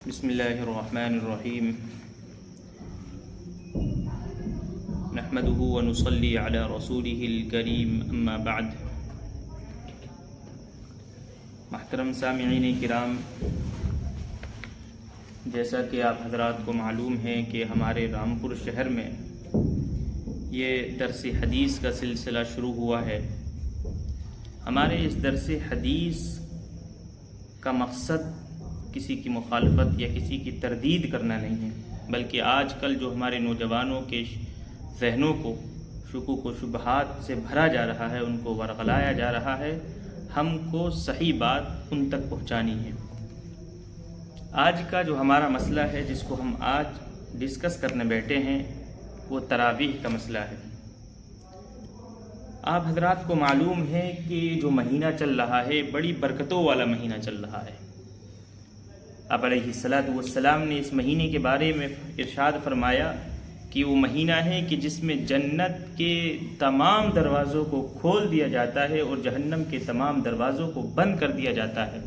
بسم اللہ الرحمن الرحیم نحمده ونصلی علی رسوله الکریم اما بعد۔ محترم سامعین کرام، جیسا کہ آپ حضرات کو معلوم ہے کہ ہمارے رامپور شہر میں یہ درس حدیث کا سلسلہ شروع ہوا ہے۔ ہمارے اس درس حدیث کا مقصد کسی کی مخالفت یا کسی کی تردید کرنا نہیں ہے، بلکہ آج کل جو ہمارے نوجوانوں کے ذہنوں کو شکوک و شبہات سے بھرا جا رہا ہے، ان کو ورغلایا جا رہا ہے، ہم کو صحیح بات ان تک پہنچانی ہے۔ آج کا جو ہمارا مسئلہ ہے جس کو ہم آج ڈسکس کرنے بیٹھے ہیں وہ تراویح کا مسئلہ ہے۔ آپ حضرات کو معلوم ہے کہ جو مہینہ چل رہا ہے بڑی برکتوں والا مہینہ چل رہا ہے۔ آپ علیہ السلام نے اس مہینے کے بارے میں ارشاد فرمایا کہ وہ مہینہ ہے کہ جس میں جنت کے تمام دروازوں کو کھول دیا جاتا ہے اور جہنم کے تمام دروازوں کو بند کر دیا جاتا ہے،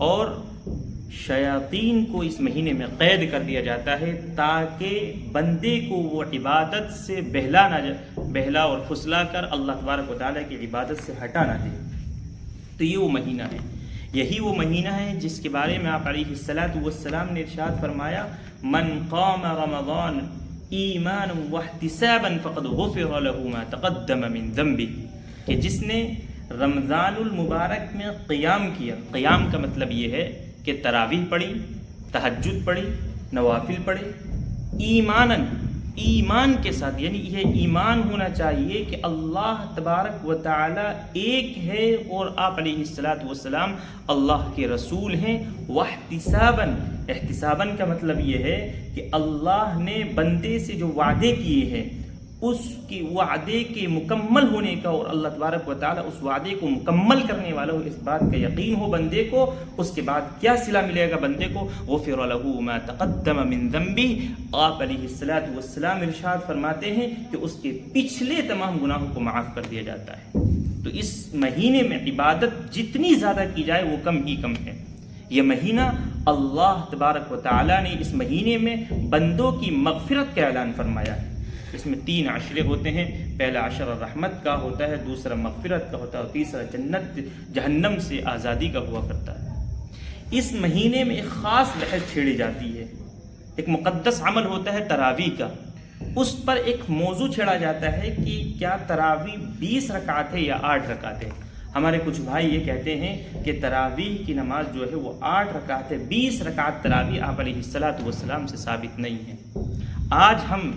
اور شیاطین کو اس مہینے میں قید کر دیا جاتا ہے تاکہ بندے کو وہ عبادت سے بہلا اور پھسلا کر اللہ تبارک و تعالیٰ کی عبادت سے ہٹا نہ دے۔ تو یہ وہ مہینہ ہے، یہی وہ مہینہ ہے جس کے بارے میں آپ علیہ السلام نے ارشاد فرمایا، من قام رمضان ایمانا واحتسابا فقد غفر له ما تقدم من ذنبه، کہ جس نے رمضان المبارک میں قیام کیا۔ قیام کا مطلب یہ ہے کہ تراویح پڑھی، تہجد پڑھی، نوافل پڑھے، ایمان کے ساتھ، یعنی یہ ایمان ہونا چاہیے کہ اللہ تبارک و تعالی ایک ہے اور آپ علیہ السلام اللہ کے رسول ہیں۔ احتساباً کا مطلب یہ ہے کہ اللہ نے بندے سے جو وعدے کیے ہیں اس کی وعدے کے مکمل ہونے کا، اور اللہ تبارک و تعالی اس وعدے کو مکمل کرنے والا ہو، اس بات کا یقین ہو بندے کو۔ اس کے بعد کیا صلہ ملے گا بندے کو؟ غفر له ما تقدم من ذنبه۔ آپ علیہ السلام ارشاد فرماتے ہیں کہ اس کے پچھلے تمام گناہوں کو معاف کر دیا جاتا ہے۔ تو اس مہینے میں عبادت جتنی زیادہ کی جائے وہ کم ہی کم ہے۔ یہ مہینہ اللہ تبارک و تعالی نے اس مہینے میں بندوں کی مغفرت کا اعلان فرمایا ہے۔ اس میں 3 عشرے ہوتے ہیں، پہلا عشر رحمت کا ہوتا ہے، دوسرا مغفرت کا ہوتا ہے، اور تیسرا جہنم سے آزادی کا ہوا کرتا ہے۔ اس مہینے میں ایک خاص بحث چھیڑی جاتی ہے، ایک مقدس عمل ہوتا ہے تراویح کا۔ اس پر ایک موضوع چھیڑا جاتا ہے کہ کیا تراویح 20 رکعت ہے یا 8 رکعت ہے۔ ہمارے کچھ بھائی یہ کہتے ہیں کہ تراویح کی نماز جو ہے وہ 8 رکعت ہے، 20 رکعت تراویح آپ علیہ السلام سے ثابت نہیں ہے۔ آج ہم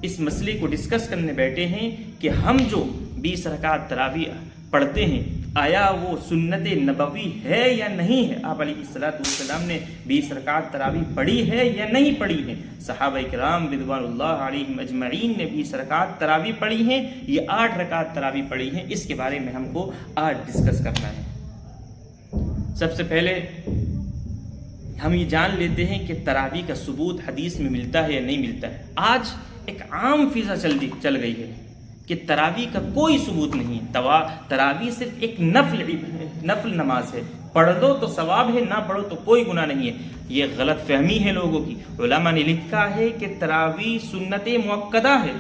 اس مسئلے کو ڈسکس کرنے بیٹھے ہیں کہ ہم جو 20 رکعت تراویح پڑھتے ہیں آیا وہ سنت نبوی ہے یا نہیں ہے؟ آپ علیہ السلام نے 20 رکعت تراویح پڑھی ہے یا نہیں پڑھی ہے؟ صحابہ کرام رضوان اللہ علیہم اجمعین نے 20 رکعت تراویح پڑھی ہیں، یہ 8 رکعت تراویح پڑھی ہیں؟ اس کے بارے میں ہم کو آج ڈسکس کرنا ہے۔ سب سے پہلے ہم یہ جان لیتے ہیں کہ تراویح کا ثبوت حدیث میں ملتا ہے یا نہیں ملتا ہے۔ آج ایک عام فضا چل گئی ہے کہ تراویح کا کوئی ثبوت نہیں ہے، تراویح صرف ایک نفل نماز ہے، پڑھ لو تو ثواب ہے، نہ پڑھو تو کوئی گناہ نہیں ہے۔ یہ غلط فہمی ہے لوگوں کی۔ علماء نے لکھا ہے کہ تراویح سنت مؤکدہ ہے،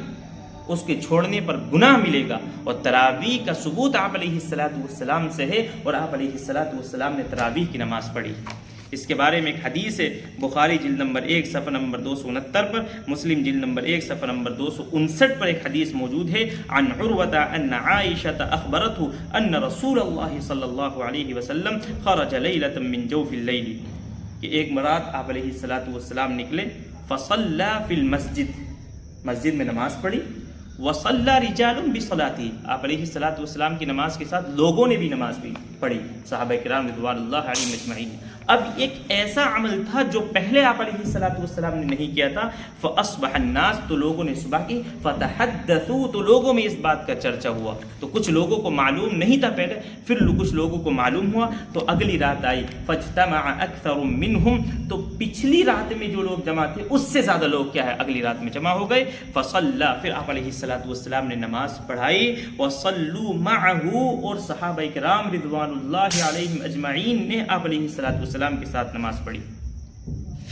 اس کے چھوڑنے پر گناہ ملے گا، اور تراویح کا ثبوت آپ علیہ السلام سے ہے، اور آپ علیہ السلام نے تراویح کی نماز پڑھی۔ اس کے بارے میں ایک حدیث ہے، بخاری جلد نمبر 1 صفحہ نمبر 269 پر، مسلم جلد نمبر 1 صفحہ نمبر 259 پر ایک حدیث موجود ہے، عن عروة ان عائشة اخبرته ان رسول اللہ صلی اللہ علیہ وسلم خرج لیلة من جوف اللیل، کہ ایک رات آپ علیہ السلام نکلے، فصلى فی المسجد، مسجد میں نماز پڑھی، وصلى رجال بصلاته، آپ علیہ السلام کی نماز کے ساتھ لوگوں نے بھی نماز بھی پڑھی، صحابہ کرام رضوان اللہ علیہم اجمعین۔ اب ایک ایسا عمل تھا جو پہلے آپ علیہ السلام نے نہیں کیا تھا، فاصبح الناس، تو لوگوں نے صبح کی، فتحدثوا، تو لوگوں میں اس بات کا چرچا ہوا۔ تو کچھ لوگوں کو معلوم نہیں تھا پہلے، پھر کچھ لوگوں کو معلوم ہوا، تو اگلی رات آئی، فاجتمع اکثر منہم، تو پچھلی رات میں جو لوگ جمع تھے اس سے زیادہ لوگ کیا ہے اگلی رات میں جمع ہو گئے، فصلی، پھر آپ علیہ السلام نے نماز پڑھائی، وصلوا معه، اور صحابہ کرام رضوان اللہ علیہم اجمعین نے آپ علیہ السلام کے ساتھ نماز پڑھی۔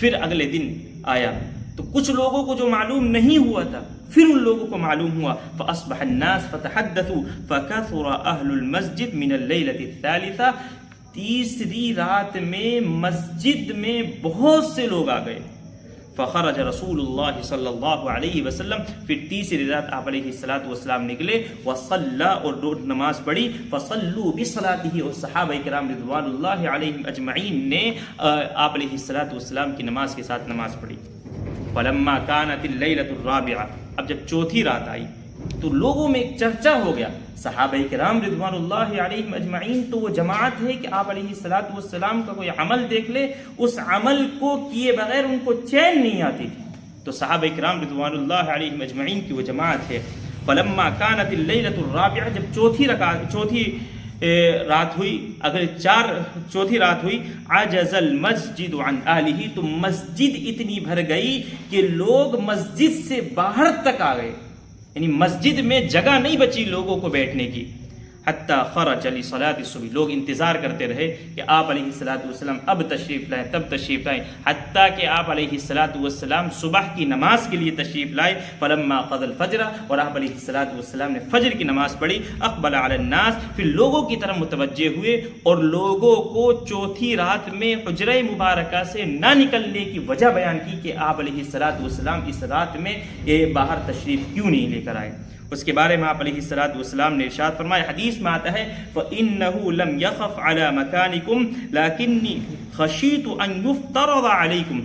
پھر اگلے دن آیا تو کچھ لوگوں کو جو معلوم نہیں ہوا تھا پھر ان لوگوں کو معلوم ہوا. فاصبح الناس فتحدثوا فكثر اهل المسجد من الليله الثالثه. تیسری رات میں مسجد میں بہت سے لوگ آ گئے. فخرج رسول اللہ صلی اللہ علیہ وسلم. پھر تیسری رات آپ علیہ السلام نکلے. وصلی اور نماز پڑھی. فصلوا بصلاته. اور صحابہ کرام رضوان اللہ علیہم اجمعین نے آپ علیہ السلام کی نماز کے ساتھ نماز پڑھی. فلما كانت الليلة الرابعة. اب جب چوتھی رات آئی تو لوگوں میں ایک چرچا ہو گیا. صحابہ کرام رضوان اللہ علیہم اجمعین تو وہ جماعت ہے کہ آپ علیہ السلام کا کوئی عمل دیکھ لے اس عمل کو کیے بغیر ان کو چین نہیں آتی تھی. تو صحابہ کرام رضوان اللہ علیہم اجمعین کی وہ جماعت ہے. فلما كانت الليلة الرابعة. جب چوتھی رات ہوئی، اگر چوتھی رات ہوئی، عجز المسجد عن اہلہ. تو مسجد اتنی بھر گئی کہ لوگ مسجد سے باہر تک آ گئے، یعنی مسجد میں جگہ نہیں بچی لوگوں کو بیٹھنے کی. حتی خرج لصلاة الصبح. لوگ انتظار کرتے رہے کہ آپ علیہ السلام اب تشریف لائیں تب تشریف لائیں، حتیٰ کہ آپ علیہ السلام صبح کی نماز کے لیے تشریف لائے. فلما قضى الفجر. اور آپ علیہ السلام نے فجر کی نماز پڑھی. اقبل على الناس. پھر لوگوں کی طرف متوجہ ہوئے اور لوگوں کو چوتھی رات میں حجرہ مبارکہ سے نہ نکلنے کی وجہ بیان کی کہ آپ علیہ السلام اس رات میں باہر تشریف کیوں نہیں لے کر آئے. اس کے بارے میں آپ علیہ السلام نے ارشاد فرمایا، حدیث میں آتا ہے فَإِنَّهُ لَمْ يَخَفْ عَلَى مَكَانِكُمْ لَكِنِّي خَشِيتُ أَن يُفْتَرَضَ عَلَيْكُمْ.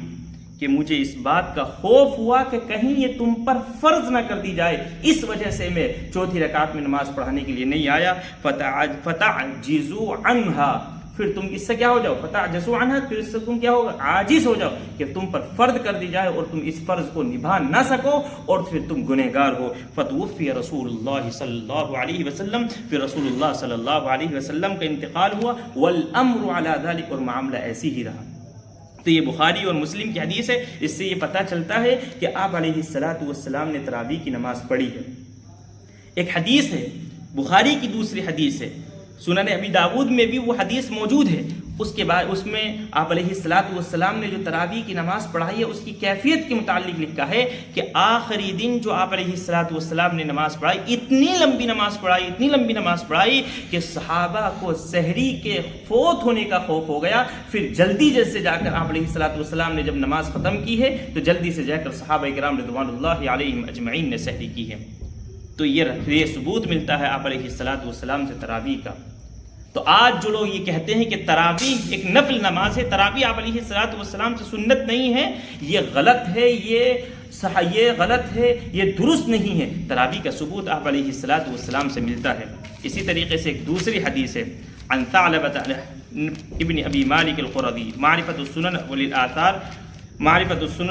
کہ مجھے اس بات کا خوف ہوا کہ کہیں یہ تم پر فرض نہ کر دی جائے، اس وجہ سے میں چوتھی رکعت میں نماز پڑھانے کے لیے نہیں آیا. فَتَعْجِزُوا عَنْهَا. پھر تم اس سے کیا ہو جاؤ، فتعجزوا عنها. پھر اس سے تم کیا ہوگا، عاجز ہو جاؤ کہ تم پر فرض کر دی جائے اور تم اس فرض کو نبھا نہ سکو اور پھر تم گنہگار ہو. فتوفی رسول اللہ صلی اللہ علیہ وسلم. پھر رسول اللہ صلی اللہ علیہ وسلم کا انتقال ہوا. والامر علی ذلک. اور معاملہ ایسی ہی رہا. تو یہ بخاری اور مسلم کی حدیث ہے. اس سے یہ پتہ چلتا ہے کہ آپ علیہ السلام نے تراویح کی نماز پڑھی ہے. ایک حدیث ہے بخاری کی دوسری حدیث ہے، سنن ابی داود میں بھی وہ حدیث موجود ہے. اس کے بعد اس میں آپ علیہ السلام نے جو تراویح کی نماز پڑھائی ہے اس کی کیفیت کے متعلق لکھا ہے کہ آخری دن جو آپ علیہ السلام نے نماز پڑھائی، اتنی لمبی نماز پڑھائی کہ صحابہ کو سحری کے فوت ہونے کا خوف ہو گیا. پھر جلدی سے جا کر آپ علیہ السلام نے جب نماز ختم کی ہے تو جلدی سے جا کر صحابہ کرام رضوان اللہ علیہم اجمعین نے سحری کی ہے. تو یہ ثبوت ملتا ہے آپ علیہ السلام سے تراویح کا. تو آج جو لوگ یہ کہتے ہیں کہ تراویح ایک نفل نماز ہے، تراویح آپ علیہ السلام سے سنت نہیں ہے، یہ غلط ہے، یہ غلط ہے، یہ درست نہیں ہے. تراویح کا ثبوت آپ علیہ السلام سے ملتا ہے. اسی طریقے سے ایک دوسری حدیث ہے عن ثعلبۃ ابن ابی مالک القرظی معرفۃ السنن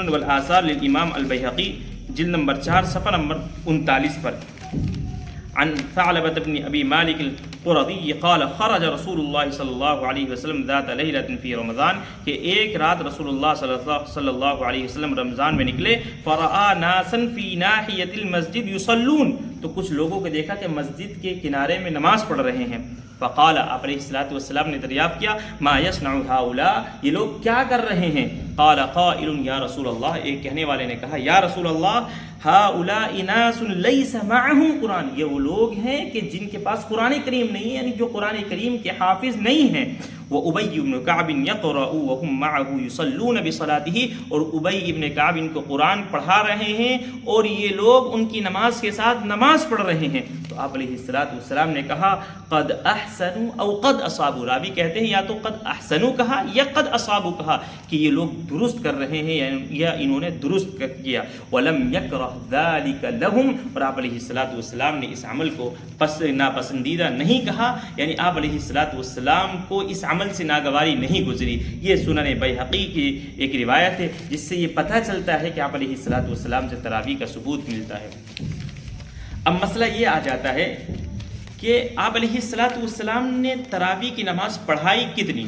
والآثار للامام البیہقی جلد نمبر 4 صفحہ نمبر 39 پر. عن ثعلبة بن أبي مالك القرظي قال خرج رسول الله صلى الله عليه وسلم ذات ليلة في رمضان. کہ ایک رات رسول اللہ صلی اللہ علیہ وسلم رمضان میں نکلے. فرآ ناسا في ناحية المسجد يصلون. تو کچھ لوگوں کو دیکھا کہ مسجد کے کنارے میں نماز پڑھ رہے ہیں. فقال آپ علیہ السلام نے دریافت کیا ما يصنع هؤلاء. یہ لوگ کیا کر رہے ہیں. قال قائل یا رسول اللہ. ایک کہنے والے نے کہا یا رسول اللہ هؤلاء ناس ليس معهم قرآن. یہ وہ لوگ ہیں کہ جن کے پاس قرآن کریم نہیں ہے، یعنی جو قرآن کریم کے حافظ نہیں ہیں. وأبي بن كعب يقرأ وهم معه يصلون بصلاته. اور ابی ابن کعب ان کو قرآن پڑھا رہے ہیں اور یہ لوگ ان کی نماز کے ساتھ نماز پڑھ رہے ہیں. تو آپ علیہ السلام نے کہا قد احسنوا او قد اصابوا. راوی کہتے ہیں یا تو قد احسنوا کہا یا قد اصابوا کہا کہ یہ لوگ درست کر رہے ہیں یا انہوں نے درست کیا. ولم يكره ذلك لهم. اور آپ علیہ السلام نے اس عمل کو ناپسندیدہ نہیں کہا، یعنی آپ علیہ السلام کو اس عمل سے ناگواری نہیں گزری. یہ سنن بیہقی کی ایک روایت ہے جس سے یہ پتہ چلتا ہے کہ آپ علیہ السلام سے تراویح کا ثبوت ملتا ہے. اب مسئلہ یہ آ جاتا ہے کہ آپ علیہ السلام نے تراویح کی نماز پڑھائی کتنی،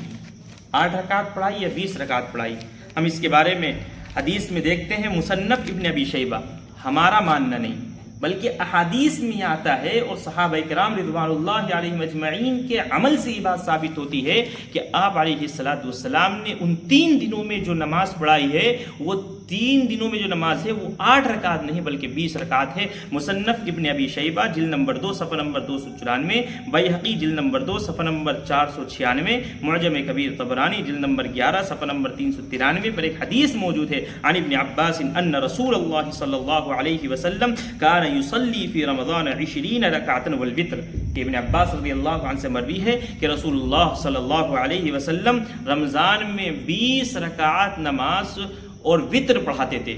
8 رکعت پڑھائی یا 20 رکعت پڑھائی. ہم اس کے بارے میں حدیث میں دیکھتے ہیں مصنف ابن ابی شیبہ. ہمارا ماننا نہیں بلکہ احادیث میں آتا ہے اور صحابہ کرام رضوان اللہ علیہم اجمعین کے عمل سے یہ بات ثابت ہوتی ہے کہ آپ علیہ السلام نے ان 3 دنوں میں جو نماز پڑھائی ہے وہ 3 دنوں میں جو نماز ہے وہ 8 رکعت نہیں بلکہ 20 رکعت ہے۔ مصنف ابن ابی شیبہ جلد نمبر 2 صفحہ نمبر 294، بیہقی جلد نمبر 2 صفحہ نمبر 496، معجم کبیر طبرانی جلد نمبر 11 صفحہ نمبر 393 پر ایک حدیث موجود ہے عن ابن عباس ان رسول اللہ صلی اللہ علیہ وسلم کان یصلی فی رمضان 20 رکعتا والوتر، کہ ابن عباس رضی اللہ عنہ سے مروی ہے کہ رسول اللہ صلی اللہ علیہ وسلم رمضان میں 20 رکعات نماز اور وتر پڑھاتے تھے۔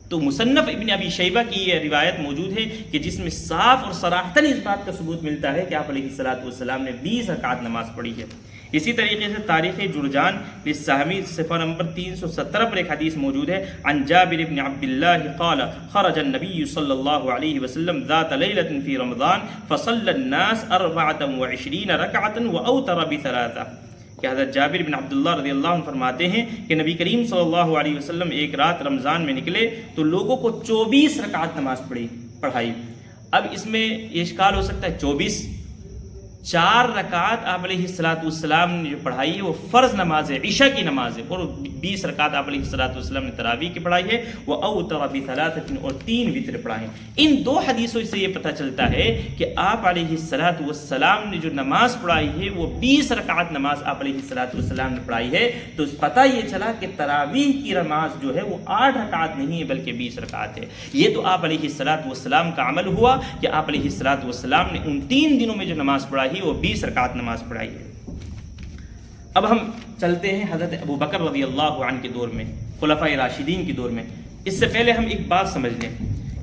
تو مصنف ابن ابی شیبہ کی یہ روایت موجود ہے کہ جس میں صاف اور صراحتاً اس بات کا ثبوت ملتا ہے کہ آپ علیہ السلام نے 20 رکعات نماز پڑھی ہے۔ اسی طریقے سے تاریخ جرجان للسہمی صفحہ نمبر 317 پر ایک حدیث موجود ہے عن جابر بن عبد اللہ قال خرج النبی صلی اللہ علیہ وسلم ذات لیلۃ فی رمضان فصلی الناس 24 رکعتا واوتر بثلاثہ، کہ حضرت جابر بن عبداللہ رضی اللہ عنہ فرماتے ہیں کہ نبی کریم صلی اللہ علیہ وسلم ایک رات رمضان میں نکلے تو لوگوں کو 24 رکعت نماز پڑھائی۔ اب اس میں یہ اشکال ہو سکتا ہے 24، 4 رکعت آپ علیہ السلام نے جو پڑھائی ہے وہ فرض نماز ہے، عشاء کی نماز ہے، اور 20 رکعت آپ علیہ السلام نے تراویح کی پڑھائی ہے، وہ اوتر بثلاثۃ، اور 3 وتر پڑھائے۔ ان 2 حدیثوں سے یہ پتہ چلتا ہے کہ آپ علیہ السلام نے جو نماز پڑھائی ہے وہ 20 رکعت نماز آپ علیہ السلام نے پڑھائی ہے۔ تو پتہ یہ چلا کہ تراویح کی نماز جو ہے وہ 8 رکعت نہیں ہے بلکہ 20 رکعت ہے۔ یہ تو آپ علیہ السلام کا عمل ہوا کہ آپ علیہ السلام نے ان 3 دنوں میں جو نماز پڑھائی وہ 20 رکعت نماز پڑھائی ہے۔ اب ہم چلتے ہیں حضرت ابو بکر رضی اللہ عنہ کے دور میں، خلفائے راشدین کے دور میں۔ اس سے پہلے ہم ایک بات سمجھ لیں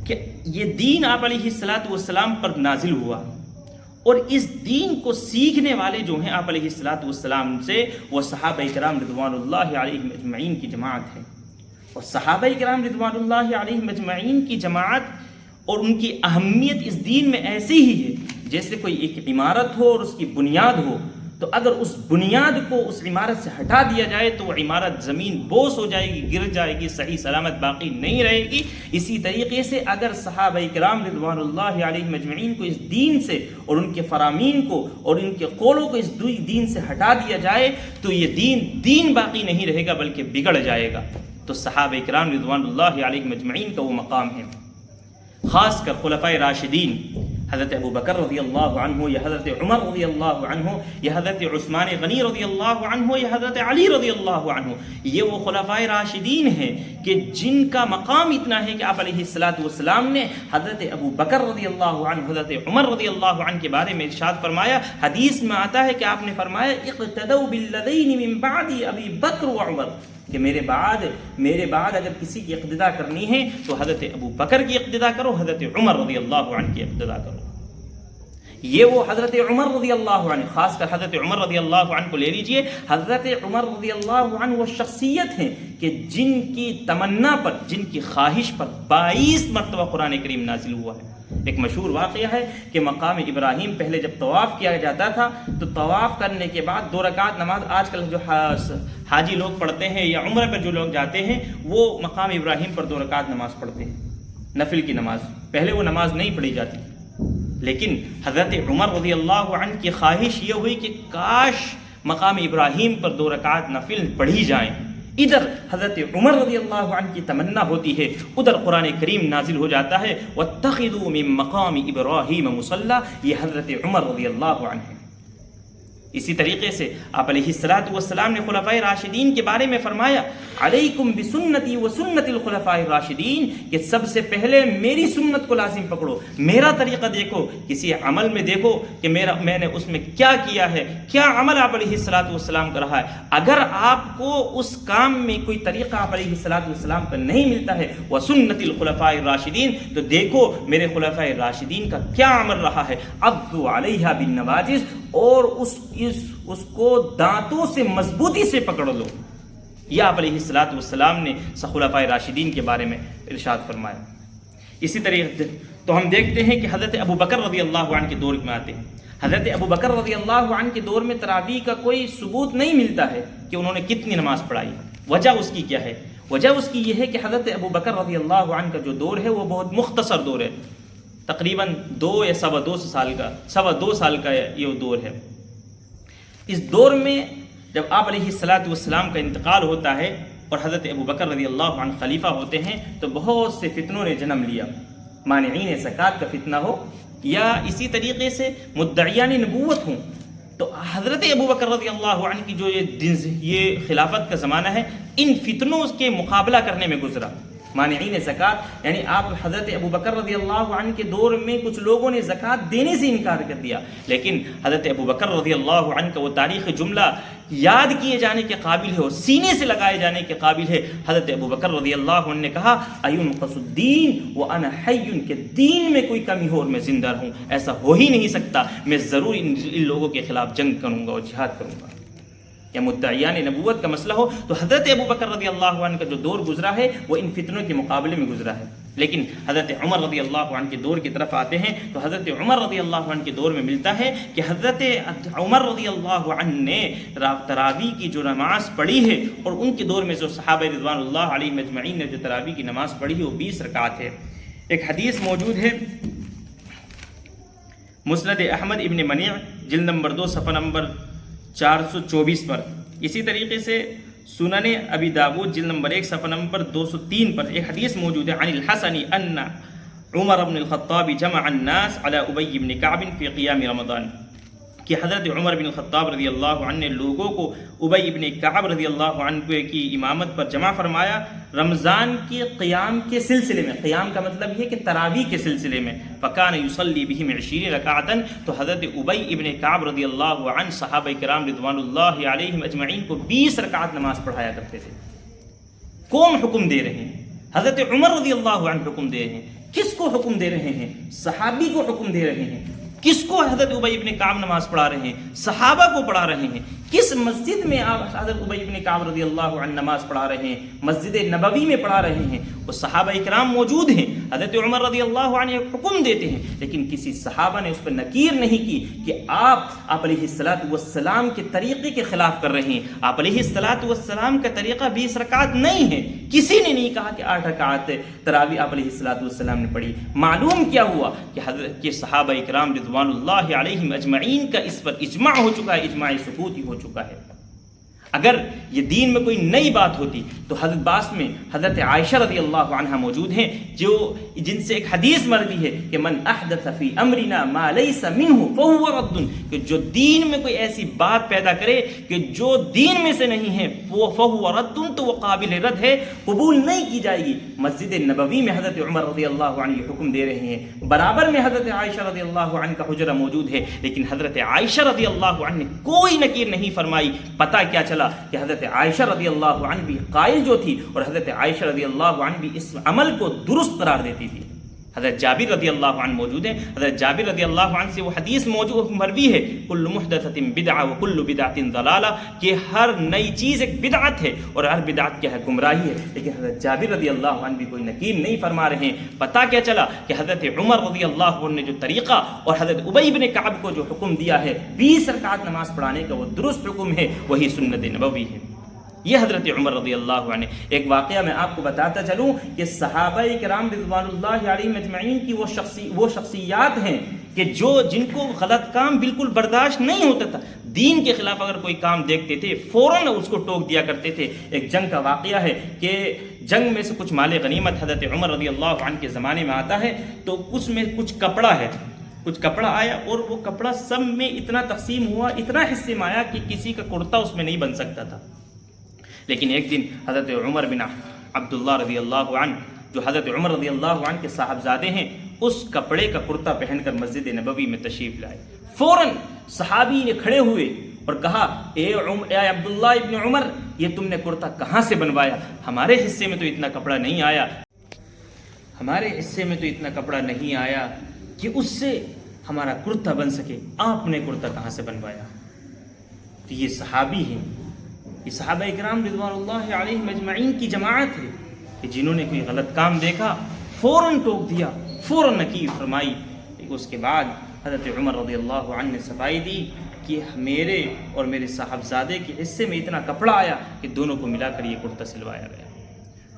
کہ یہ دین آپ علیہ السلام پر نازل ہوا، اور اس دین کو سیکھنے والے جو ہیں آپ علیہ السلام سے وہ صحابہ کرام رضوان اللہ علیہم اجمعین کی جماعت ہے۔ اور صحابہ کرام رضوان اللہ علیہم اجمعین کی جماعت اور ان کی اہمیت اس دین میں ایسی ہی ہے جیسے کوئی ایک عمارت ہو اور اس کی بنیاد ہو، تو اگر اس بنیاد کو اس عمارت سے ہٹا دیا جائے تو وہ عمارت زمین بوس ہو جائے گی، گر جائے گی، صحیح سلامت باقی نہیں رہے گی۔ اسی طریقے سے اگر صحابہ کرام رضوان اللہ علیہم اجمعین کو اس دین سے اور ان کے فرامین کو اور ان کے قولوں کو اس دین سے ہٹا دیا جائے تو یہ دین باقی نہیں رہے گا بلکہ بگڑ جائے گا۔ تو صحابہ کرام رضوان اللہ علیہم اجمعین کا وہ مقام ہے، خاص کر خلفائے راشدین حضرت ابو بکر رضی اللہ عنہ یا حضرت عمر رضی اللہ عنہ یا حضرت عثمان غنی رضی اللہ عنہ یا حضرت علی رضی اللہ عنہ، یہ وہ خلفائے راشدین ہیں کہ جن کا مقام اتنا ہے کہ آپ علیہ السلام نے حضرت ابو بکر رضی اللہ عنہ، حضرت عمر رضی اللہ عنہ کے بارے میں ارشاد فرمایا، حدیث میں آتا ہے کہ آپ نے فرمایا اقتدوا بالذین من بعد ابی بکر و عمر، کہ میرے بعد اگر کسی کی اقتداء کرنی ہے تو حضرت ابو بکر کی اقتداء کرو، حضرت عمر رضی اللہ عنہ کی اقتداء کرو۔ یہ وہ حضرت عمر رضی اللہ عنہ، خاص کر حضرت عمر رضی اللہ عنہ کو لے لیجئے۔ حضرت عمر رضی اللہ عنہ وہ شخصیت ہیں کہ جن کی تمنا پر، جن کی خواہش پر 22 مرتبہ قرآن کریم نازل ہوا ہے۔ ایک مشہور واقعہ ہے کہ مقام ابراہیم پہلے جب طواف کیا جاتا تھا تو طواف کرنے کے بعد 2 رکعت نماز، آج کل جو حاجی لوگ پڑھتے ہیں یا عمرہ پر جو لوگ جاتے ہیں وہ مقام ابراہیم پر 2 رکعت نماز پڑھتے ہیں، نفل کی نماز۔ پہلے وہ نماز نہیں پڑھی جاتی، لیکن حضرت عمر رضی اللہ عنہ کی خواہش یہ ہوئی کہ کاش مقام ابراہیم پر 2 رکعت نفل پڑھی جائیں۔ ادھر حضرت عمر رضی اللہ عنہ کی تمنا ہوتی ہے، ادھر قرآن کریم نازل ہو جاتا ہے وَاتَّخِذُوا مِن مَقَامِ إِبْرَاهِيمَ مُصَلًّى، یہ حضرت عمر رضی اللہ عنہ ہے۔ اسی طریقے سے آپ علیہ السلام نے خلفائے راشدین کے بارے میں فرمایا علیکم بسنتی و سنت الخلفاء الراشدین، کہ سب سے پہلے میری سنت کو لازم پکڑو، میرا طریقہ دیکھو، کسی عمل میں دیکھو کہ میں نے اس میں کیا کیا ہے، کیا عمل آپ علیہ السلام کا رہا ہے۔ اگر آپ کو اس کام میں کوئی طریقہ آپ علیہ السلام کا نہیں ملتا ہے وہ سنت الخلفاء الراشدین، تو دیکھو میرے خلفائے راشدین کا کیا عمل رہا ہے، عضوا علیہا بالنواجذ، اور اس کو دانتوں سے مضبوطی سے پکڑ لو۔ یہ آپ علیہ السلام نے خلفائے راشدین کے بارے میں ارشاد فرمایا۔ اسی طریقے سے تو ہم دیکھتے ہیں کہ حضرت ابو بکر رضی اللہ عنہ کے دور میں آتے ہیں۔ حضرت ابو بکر رضی اللہ عنہ کے دور میں تراویح کا کوئی ثبوت نہیں ملتا ہے کہ انہوں نے کتنی نماز پڑھائی۔ وجہ اس کی کیا ہے؟ وجہ اس کی یہ ہے کہ حضرت ابو بکر رضی اللہ عنہ کا جو دور ہے وہ بہت مختصر دور ہے، تقریباً 2 یا سوا دو سال کا یہ دور ہے۔ اس دور میں جب آپ علیہ الصلاۃ والسلام کا انتقال ہوتا ہے اور حضرت ابوبکر رضی اللہ عنہ خلیفہ ہوتے ہیں تو بہت سے فتنوں نے جنم لیا، مانعین زکوٰۃ کا فتنہ ہو یا اسی طریقے سے مدعیان نبوت ہوں۔ تو حضرت ابوبکر رضی اللہ عنہ کی جو یہ خلافت کا زمانہ ہے، ان فتنوں کے مقابلہ کرنے میں گزرا۔ مانعین زکوٰۃ یعنی آپ حضرت ابوبکر رضی اللہ عنہ کے دور میں کچھ لوگوں نے زکوٰۃ دینے سے انکار کر دیا، لیکن حضرت ابوبکر رضی اللہ عنہ کا وہ تاریخی جملہ یاد کیے جانے کے قابل ہے اور سینے سے لگائے جانے کے قابل ہے۔ حضرت ابوبکر رضی اللہ عنہ نے کہا اَيُنْقَصُ الدِّينُ وَأَنَا حَيٌّ، کہ دین میں کوئی کمی ہو اور میں زندہ رہوں، ایسا ہو ہی نہیں سکتا، میں ضرور ان لوگوں کے خلاف جنگ کروں گا اور جہاد کروں گا۔ یا مدعیان نبوت کا مسئلہ ہو تو حضرت ابوبکر رضی اللہ عنہ کا جو دور گزرا ہے وہ ان فتنوں کے مقابلے میں گزرا ہے۔ لیکن حضرت عمر رضی اللہ عنہ کے دور کی طرف آتے ہیں تو حضرت عمر رضی اللہ عنہ کے دور میں ملتا ہے کہ حضرت عمر رضی اللہ عنہ نے تراویح کی جو نماز پڑھی ہے، اور ان کے دور میں جو صحابہ رضوان اللہ علیہم اجمعین نے جو تراویح کی نماز پڑھی ہے وہ 20 رکعت ہے۔ ایک حدیث موجود ہے مسند احمد ابن منیع جلد نمبر 2 صفحہ نمبر 424 پر، اسی طریقے سے سنن ابی داود جلد نمبر 1 صفحہ نمبر 203 پر ایک حدیث موجود ہے عن الحسن ان عمر بن الخطاب جمع الناس على ابی بن کعب فی قیام رمضان، کہ حضرت عمر بن الخطاب رضی اللہ عنہ نے لوگوں کو ابی بن کعب رضی اللہ عنہ کی امامت پر جمع فرمایا رمضان کے قیام کے سلسلے میں۔ قیام کا مطلب یہ کہ تراویح کے سلسلے میں۔ فکان یصلی بہم 20 رکعتا، تو حضرت ابی ابن کعب رضی اللہ عنہ صحابہ کرام رضوان اللہ علیہم اجمعین کو 20 رکعت نماز پڑھایا کرتے تھے۔ کون حکم دے رہے ہیں؟ حضرت عمر رضی اللہ عنہ حکم دے رہے ہیں۔ کس کو حکم دے رہے ہیں؟ صحابی کو حکم دے رہے ہیں۔ کس کو حضرت ابی ابن کعب نماز پڑھا رہے ہیں؟ صحابہ کو پڑھا رہے ہیں۔ کس مسجد میں آپ حضرت ابی ابن کعب رضی اللہ عنہ نماز پڑھا رہے ہیں؟ مسجد نبوی میں پڑھا رہے ہیں، وہ صحابہ کرام موجود ہیں۔ حضرت عمر رضی اللہ عنہ حکم دیتے ہیں، لیکن کسی صحابہ نے اس پر نکیر نہیں کی کہ آپ علیہ الصلاۃ والسلام کے طریقے کے خلاف کر رہے ہیں۔ آپ علیہ الصلاۃ والسلام کا طریقہ 20 رکعت نہیں ہے۔ کسی نے نہیں کہا کہ 8 رکعت تراویح آپ علیہ الصلاۃ والسلام نے پڑھی۔ معلوم کیا ہوا کہ حضرت کے صحابہ کرام رضوان اللہ علیہم اجمعین کا اس پر اجماع ہو چکا ہے، اجماع ثبوتی ہو چکا ہے۔ اگر یہ دین میں کوئی نئی بات ہوتی تو حضرت باس میں حضرت عائشہ رضی اللہ عنہ موجود ہیں، جن سے ایک حدیث مروی ہے کہ من احدث فی امرنا ما لیس منہ فہو رد، کہ جو دین میں کوئی ایسی بات پیدا کرے کہ جو دین میں سے نہیں ہے وہ فہو رد، تو وہ قابل رد ہے، قبول نہیں کی جائے گی۔ مسجد نبوی میں حضرت عمر رضی اللہ عنہ یہ حکم دے رہے ہیں، برابر میں حضرت عائشہ رضی اللہ عنہ کا حجرہ موجود ہے، لیکن حضرت عائشہ رضی اللہ عنہ نے کوئی نکیر نہیں فرمائی۔ پتہ کیا چلا کہ حضرت عائشہ رضی اللہ عنہ بھی قائل جو تھی، اور حضرت عائشہ رضی اللہ عنہ بھی اس عمل کو درست قرار دیتی تھی۔ حضرت جابر رضی اللہ عنہ موجود ہیں، حضرت جابر رضی اللہ عنہ سے وہ حدیث موجود مروی ہے کل محدثۃ بدعہ وکل بدعۃ ضلالہ، کہ ہر نئی چیز ایک بدعت ہے اور ہر بدعت کیا ہے؟ گمراہی ہے۔ لیکن حضرت جابر رضی اللہ عنہ بھی کوئی نکیر نہیں فرما رہے ہیں۔ پتہ کیا چلا کہ حضرت عمر رضی اللہ عنہ نے جو طریقہ اور حضرت ابی بن کعب کو جو حکم دیا ہے 20 رکعت نماز پڑھانے کا، وہ درست حکم ہے، وہی سنت نبوی ہے۔ یہ حضرت عمر رضی اللہ عنہ۔ ایک واقعہ میں آپ کو بتاتا چلوں کہ صحابہ کرام رضوان اللہ علیہم اجمعین کی وہ شخصیات ہیں کہ جن کو غلط کام بالکل برداشت نہیں ہوتا تھا، دین کے خلاف اگر کوئی کام دیکھتے تھے فوراً اس کو ٹوک دیا کرتے تھے۔ ایک جنگ کا واقعہ ہے کہ جنگ میں سے کچھ مال غنیمت حضرت عمر رضی اللہ عنہ کے زمانے میں آتا ہے، تو اس میں کچھ کپڑا ہے، کچھ کپڑا آیا، اور وہ کپڑا سب میں اتنا تقسیم ہوا، اتنا حصے میں آیا کہ کسی کا کرتا اس میں نہیں بن سکتا تھا۔ لیکن ایک دن حضرت عمر بن عبداللہ رضی اللہ عنہ، جو حضرت عمر رضی اللہ عنہ کے صاحبزادے ہیں، اس کپڑے کا کرتا پہن کر مسجد نبوی میں تشریف لائے۔ فوراً صحابی نے کھڑے ہوئے اور کہا اے عبداللہ ابن عمر، یہ تم نے کرتا کہاں سے بنوایا؟ ہمارے حصے میں تو اتنا کپڑا نہیں آیا، ہمارے حصے میں تو اتنا کپڑا نہیں آیا کہ اس سے ہمارا کرتا بن سکے، آپ نے کرتا کہاں سے بنوایا؟ تو یہ صحابی ہیں، یہ صحابہ کرام رضوان اللہ علیہم اجمعین کی جماعت ہے کہ جنہوں نے کوئی غلط کام دیکھا فوراً ٹوک دیا، فوراً نکیر فرمائی۔ اس کے بعد حضرت عمر رضی اللہ عنہ نے صفائی دی کہ میرے اور میرے صاحبزادے کے حصے میں اتنا کپڑا آیا کہ دونوں کو ملا کر یہ کرتا سلوایا گیا۔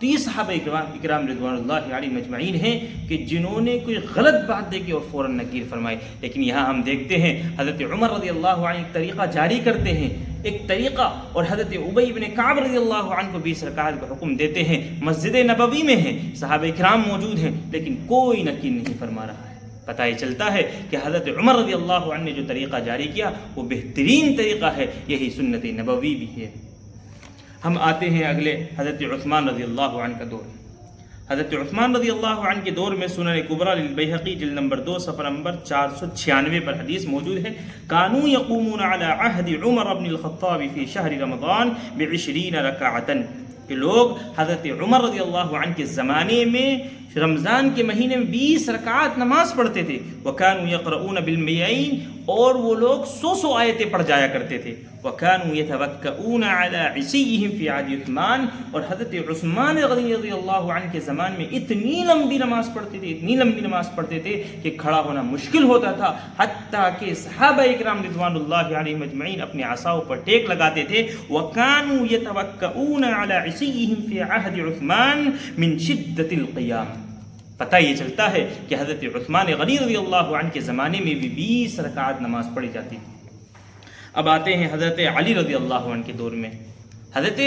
تو یہ صحابہ اکرام رضوان اللہ علیہم اجمعین ہیں کہ جنہوں نے کوئی غلط بات دیکھی اور فوراً نکیر فرمائی. لیکن یہاں ہم دیکھتے ہیں حضرت عمر رضی اللہ عنہ ایک طریقہ جاری کرتے ہیں، ایک طریقہ، اور حضرت ابی بن کعب رضی اللہ عنہ کو 20 رکعت کا حکم دیتے ہیں. مسجد نبوی میں ہیں، صحابہ اکرام موجود ہیں، لیکن کوئی نکیر نہیں فرما رہا ہے. پتہ یہ چلتا ہے کہ حضرت عمر رضی اللہ عنہ نے جو طریقہ جاری کیا وہ بہترین طریقہ ہے، یہی سنت نبوی بھی ہے. ہم آتے ہیں اگلے حضرت عثمان رضی اللہ عنہ کا دور. حضرت عثمان رضی اللہ عنہ کے دور میں سنن کبریٰ للبیہقی جلد نمبر 2 صفحہ نمبر 496 پر حدیث موجود ہے. کانوا یقومون علی عہد عمر بن الخطاب فی شہر رمضان ب20 رکعۃ، کہ لوگ حضرت عمر رضی اللہ عنہ کے زمانے میں رمضان کے مہینے میں 20 رکعت نماز پڑھتے تھے. وَكَانُوا يَقْرَؤُونَ بِالْمِئَيْنِ، اور وہ لوگ 100 آیتیں پڑھ جایا کرتے تھے. وَكَانُوا يَتَوَكَّؤُونَ عَلَى عِصِيِّهِمْ فِي عَهْدِ عثمان، اور حضرت عثمان غنی رضی اللہ عنہ کے زمان میں اتنی لمبی نماز پڑھتے تھے کہ کھڑا ہونا مشکل ہوتا تھا، حتیٰ کہ صحابہ اکرام رضوان اللہ علیہم اجمعین اپنے عصاؤں پر ٹیک لگاتے تھے. وَكَانُوا يَتَوَكَّؤُونَ عَلَى عِصِيِّهِمْ فِي عَهْدِ عثمان من شدة القیام. پتہ یہ چلتا ہے کہ حضرت عثمان غنی رضی اللہ عنہ کے زمانے میں بھی 20 رکعت نماز پڑھی جاتی تھی. اب آتے ہیں حضرت علی رضی اللہ عنہ کے دور میں. حضرت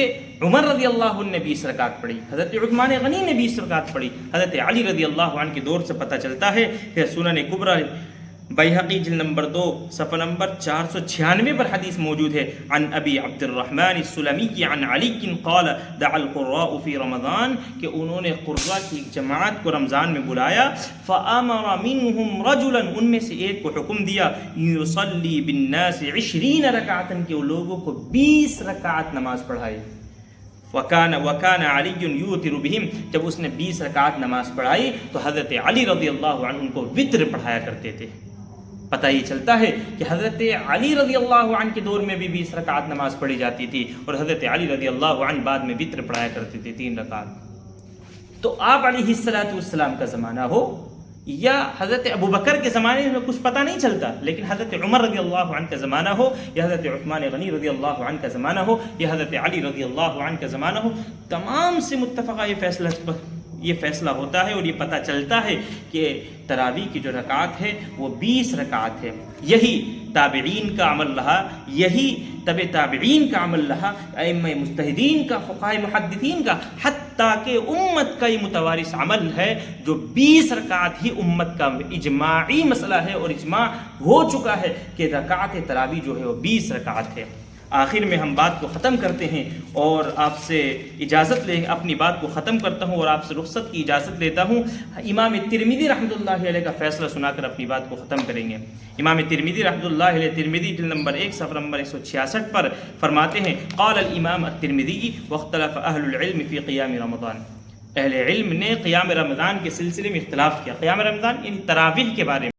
عمر رضی اللہ عنہ نے 20 رکعت پڑھی، حضرت عثمان غنی نے 20 رکعت پڑھی. حضرت علی رضی اللہ عنہ کے دور سے پتہ چلتا ہے کہ سنن کبریٰ بیہقی جلد نمبر 2 صفحہ نمبر 496 پر حدیث موجود ہے. عن ابی عبد الرحمن السلمی عن علی قال دعا القراء فی رمضان، کہ انہوں نے قراء کی جماعت کو رمضان میں بلایا. فامر منهم رجلا، ان میں سے ایک کو حکم دیا، یصلی بالناس 20 رکعۃ، کہ وہ لوگوں کو 20 رکعت نماز پڑھائے. وَكَانَ عَلِيٌّ يُوتِرُ بِهِمْ، جب اس نے 20 رکعت نماز پڑھائی تو حضرت علی رضی اللہ عنہ ان کو وتر پڑھایا کرتے تھے. پتہ یہ چلتا ہے کہ حضرت علی رضی اللہ عنہ کے دور میں بھی 20 رکعت نماز پڑھی جاتی تھی، اور حضرت علی رضی اللہ عنہ بعد میں وتر پڑھایا کرتے تھے 3 رکعت. تو آپ علیہ الصلوۃ والسلام کا زمانہ ہو یا حضرت ابو بکر کے زمانے میں کچھ پتہ نہیں چلتا، لیکن حضرت عمر رضی اللہ عنہ کا زمانہ ہو یا حضرت عثمان غنی رضی اللہ عنہ کا زمانہ ہو یا حضرت علی رضی اللہ عنہ کا زمانہ ہو، تمام سے متفقہ یہ فیصلہ ہوتا ہے اور یہ پتہ چلتا ہے کہ تراویح کی جو رکعت ہے وہ 20 رکعت ہے. یہی تابعین کا عمل رہا، یہی تبع تابعین کا عمل رہا، ائمہ مجتہدین کا، فقہاء محدثین کا، حتیٰ کہ امت کا یہ متوارث عمل ہے جو 20 رکعت ہی امت کا اجماعی مسئلہ ہے، اور اجماع ہو چکا ہے کہ رکعت تراویح جو ہے وہ 20 رکعت ہے. آخر میں ہم بات کو ختم کرتے ہیں اور آپ سے اجازت اپنی بات کو ختم کرتا ہوں اور آپ سے رخصت کی اجازت لیتا ہوں. امام ترمذی رحمۃ اللہ علیہ کا فیصلہ سنا کر اپنی بات کو ختم کریں گے. امام ترمذی رحمۃ اللہ علیہ، ترمذی جلد نمبر 1 صفحہ نمبر 166 پر فرماتے ہیں، قال الامام الترمذی واختلف اہل العلم فی قیام رمضان، اہل علم نے قیام رمضان کے سلسلے میں اختلاف کیا. قیام رمضان یعنی تراویح کے بارے میں.